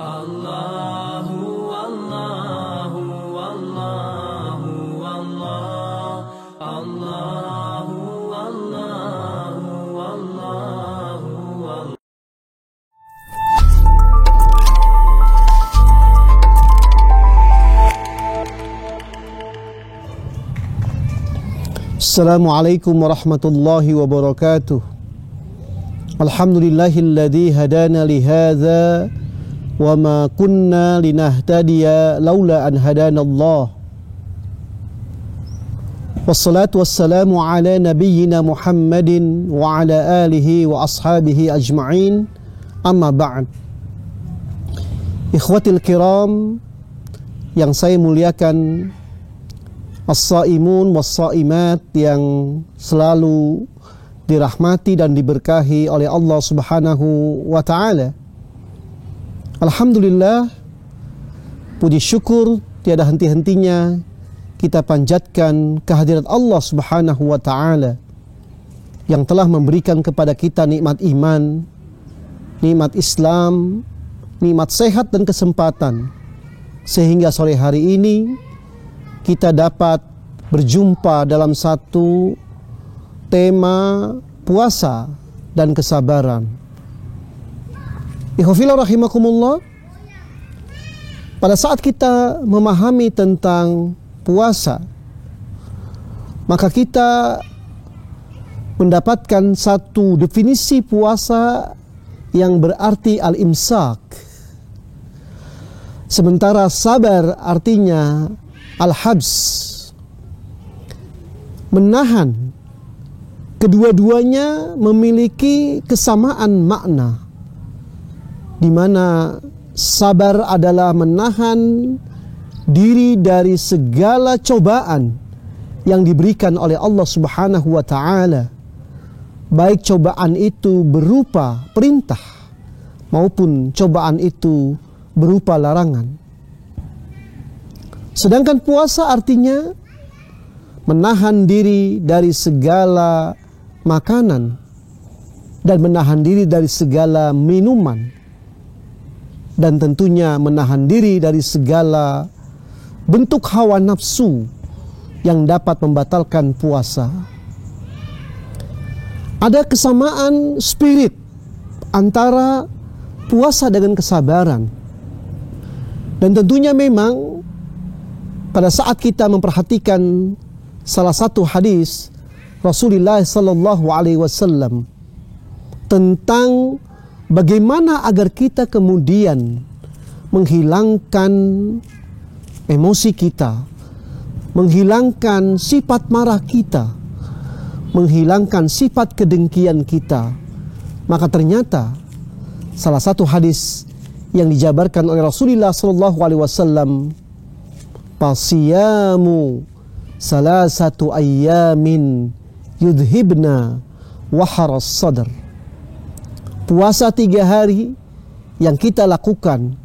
Allahu Allahu Allahu Allah, Allahu Allahu Allahu Allah. Assalamualaikum warahmatullahi wabarakatuh. Alhamdulillahilladzi hadana lihadza wa ma kunna linahtadiya laula an hadanallah. Wassalatu wassalamu ala nabiyyina Muhammadin wa ala alihi wa ashabihi ajma'in. Amma ba'd. Ikhwatil kiram yang saya muliakan, as-saimun was-saimat yang selalu dirahmati dan diberkahi oleh Allah Subhanahu wa taala. Alhamdulillah, puji syukur tiada henti-hentinya kita panjatkan kehadirat Allah Subhanahu wa taala yang telah memberikan kepada kita nikmat iman, nikmat Islam, nikmat sehat dan kesempatan, sehingga sore hari ini kita dapat berjumpa dalam satu tema puasa dan kesabaran. Ikhwafillah rahimakumullah, pada saat kita memahami tentang puasa, maka kita mendapatkan satu definisi puasa yang berarti al-imsak. Sementara sabar artinya al-habs, menahan. Kedua-duanya memiliki kesamaan makna, di mana sabar adalah menahan diri dari segala cobaan yang diberikan oleh Allah Subhanahu wa taala, baik cobaan itu berupa perintah maupun cobaan itu berupa larangan. Sedangkan puasa artinya menahan diri dari segala makanan dan menahan diri dari segala minuman, dan tentunya menahan diri dari segala bentuk hawa nafsu yang dapat membatalkan puasa. Ada kesamaan spirit antara puasa dengan kesabaran, dan tentunya memang pada saat kita memperhatikan salah satu hadis Rasulullah sallallahu alaihi wasallam tentang bagaimana agar kita kemudian menghilangkan emosi kita, menghilangkan sifat marah kita, menghilangkan sifat kedengkian kita, maka ternyata salah satu hadis yang dijabarkan oleh Rasulullah sallallahu alaihi wasallam, "Fasiyamu salasatu ayyamin yudhibna waharas sadr." Puasa 3 hari yang kita lakukan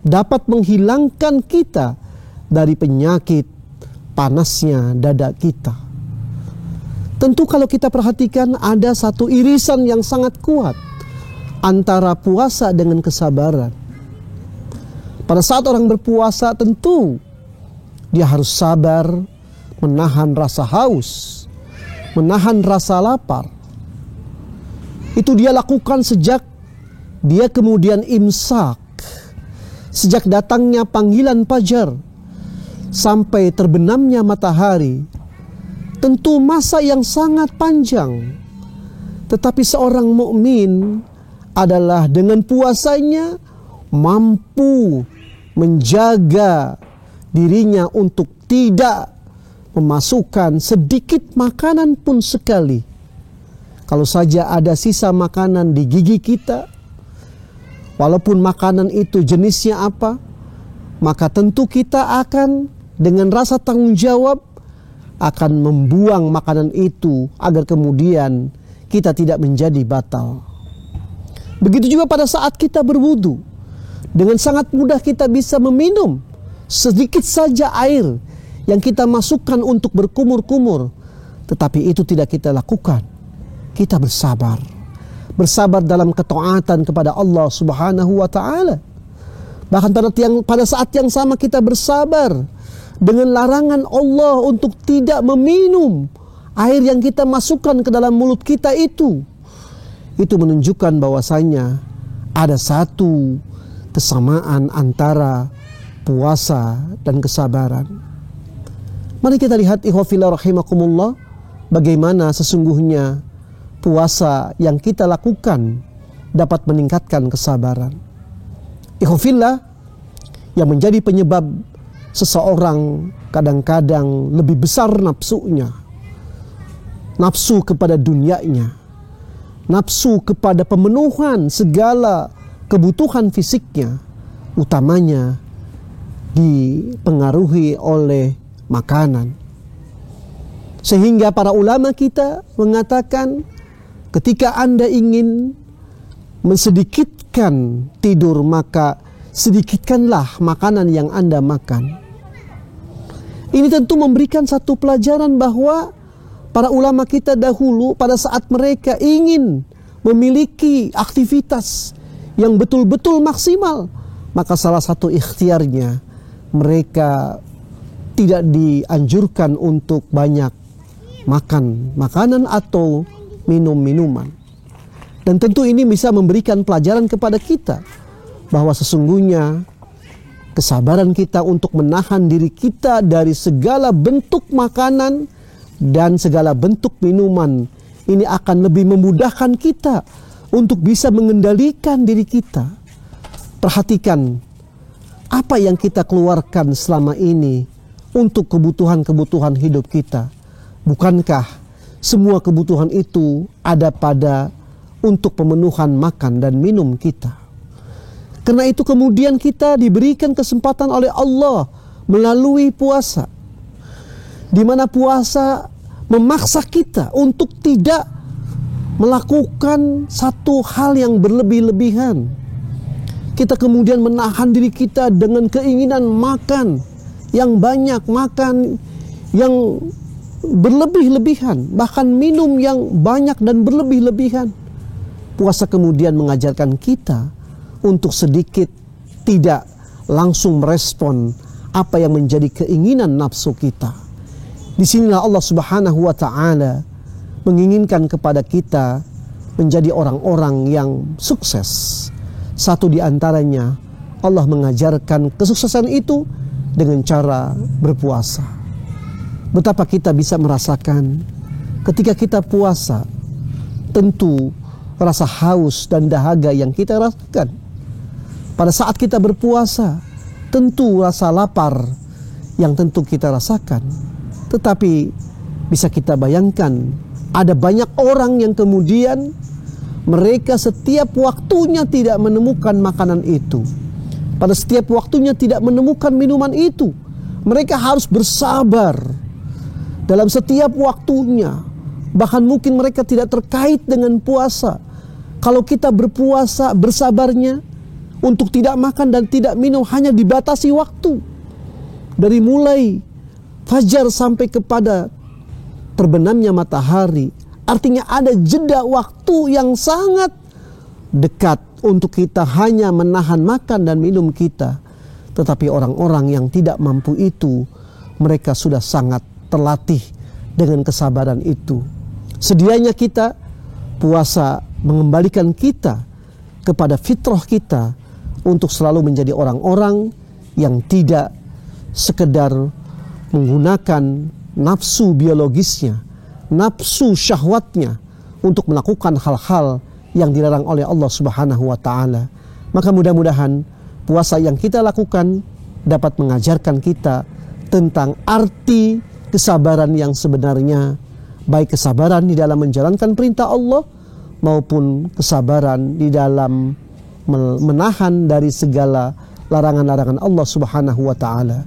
dapat menghilangkan kita dari penyakit panasnya dada kita. Tentu kalau kita perhatikan ada satu irisan yang sangat kuat antara puasa dengan kesabaran. Pada saat orang berpuasa tentu dia harus sabar, menahan rasa haus, menahan rasa lapar. Itu dia lakukan sejak dia kemudian imsak, sejak datangnya panggilan fajar sampai terbenamnya matahari. Tentu masa yang sangat panjang. Tetapi seorang mukmin adalah dengan puasanya mampu menjaga dirinya untuk tidak memasukkan sedikit makanan pun sekali. Kalau saja ada sisa makanan di gigi kita, walaupun makanan itu jenisnya apa, maka tentu kita akan dengan rasa tanggung jawab akan membuang makanan itu agar kemudian kita tidak menjadi batal. Begitu juga pada saat kita berwudu, dengan sangat mudah kita bisa meminum sedikit saja air yang kita masukkan untuk berkumur-kumur, tetapi itu tidak kita lakukan. Kita bersabar dalam ketaatan kepada Allah Subhanahu wa taala. Bahkan pada saat yang sama kita bersabar dengan larangan Allah untuk tidak meminum air yang kita masukkan ke dalam mulut kita itu menunjukkan bahwasanya ada satu kesamaan antara puasa dan kesabaran. Mari kita lihat ikhwafillah rahimakumullah, bagaimana sesungguhnya puasa yang kita lakukan dapat meningkatkan kesabaran. Ikhwafillah, yang menjadi penyebab seseorang kadang-kadang lebih besar nafsunya, nafsu kepada dunianya, nafsu kepada pemenuhan segala kebutuhan fisiknya, utamanya dipengaruhi oleh makanan. Sehingga para ulama kita mengatakan, ketika Anda ingin mensedikitkan tidur, maka sedikitkanlah makanan yang Anda makan. Ini tentu memberikan satu pelajaran bahwa para ulama kita dahulu pada saat mereka ingin memiliki aktivitas yang betul-betul maksimal, maka salah satu ikhtiarnya mereka tidak dianjurkan untuk banyak makan makanan atau minum minuman. Dan tentu ini bisa memberikan pelajaran kepada kita bahwa sesungguhnya kesabaran kita untuk menahan diri kita dari segala bentuk makanan dan segala bentuk minuman ini akan lebih memudahkan kita untuk bisa mengendalikan diri kita. Perhatikan apa yang kita keluarkan selama ini untuk kebutuhan-kebutuhan hidup kita. Bukankah semua kebutuhan itu ada pada untuk pemenuhan makan dan minum kita? Karena itu kemudian kita diberikan kesempatan oleh Allah melalui puasa, di mana puasa memaksa kita untuk tidak melakukan satu hal yang berlebih-lebihan. Kita kemudian menahan diri kita dengan keinginan makan yang banyak, makan yang berlebih-lebihan, bahkan minum yang banyak dan berlebih-lebihan. Puasa kemudian mengajarkan kita untuk sedikit tidak langsung merespon apa yang menjadi keinginan nafsu kita. Disinilah Allah Subhanahu wa Ta'ala menginginkan kepada kita menjadi orang-orang yang sukses. Satu di antaranya, Allah mengajarkan kesuksesan itu dengan cara berpuasa. Betapa kita bisa merasakan ketika kita puasa, tentu rasa haus dan dahaga yang kita rasakan. Pada saat kita berpuasa, tentu rasa lapar yang tentu kita rasakan. Tetapi bisa kita bayangkan, ada banyak orang yang kemudian mereka setiap waktunya tidak menemukan makanan itu. Pada setiap waktunya tidak menemukan minuman itu. Mereka harus bersabar dalam setiap waktunya. Bahkan mungkin mereka tidak terkait dengan puasa. Kalau kita berpuasa, bersabarnya untuk tidak makan dan tidak minum hanya dibatasi waktu. Dari mulai fajar sampai kepada terbenamnya matahari. Artinya ada jeda waktu yang sangat dekat untuk kita hanya menahan makan dan minum kita. Tetapi orang-orang yang tidak mampu itu, mereka sudah sangat terlatih dengan kesabaran itu. Sedianya kita, puasa mengembalikan kita kepada fitrah kita untuk selalu menjadi orang-orang yang tidak sekedar menggunakan nafsu biologisnya, nafsu syahwatnya untuk melakukan hal-hal yang dilarang oleh Allah Subhanahu wa Ta'ala. Maka mudah-mudahan puasa yang kita lakukan dapat mengajarkan kita tentang arti kesabaran yang sebenarnya, baik kesabaran di dalam menjalankan perintah Allah maupun kesabaran di dalam menahan dari segala larangan-larangan Allah Subhanahu wa Ta'ala.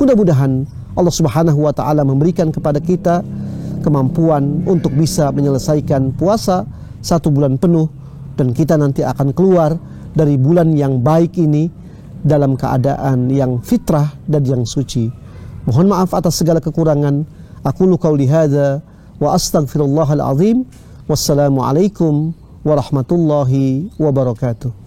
Mudah-mudahan Allah Subhanahu wa Ta'ala memberikan kepada kita kemampuan untuk bisa menyelesaikan puasa 1 bulan penuh, dan kita nanti akan keluar dari bulan yang baik ini dalam keadaan yang fitrah dan yang suci. Mohon maaf atas segala kekurangan. Aqulu qauli hadza wa astaghfirullahal azim. Wassalamualaikum warahmatullahi wabarakatuh.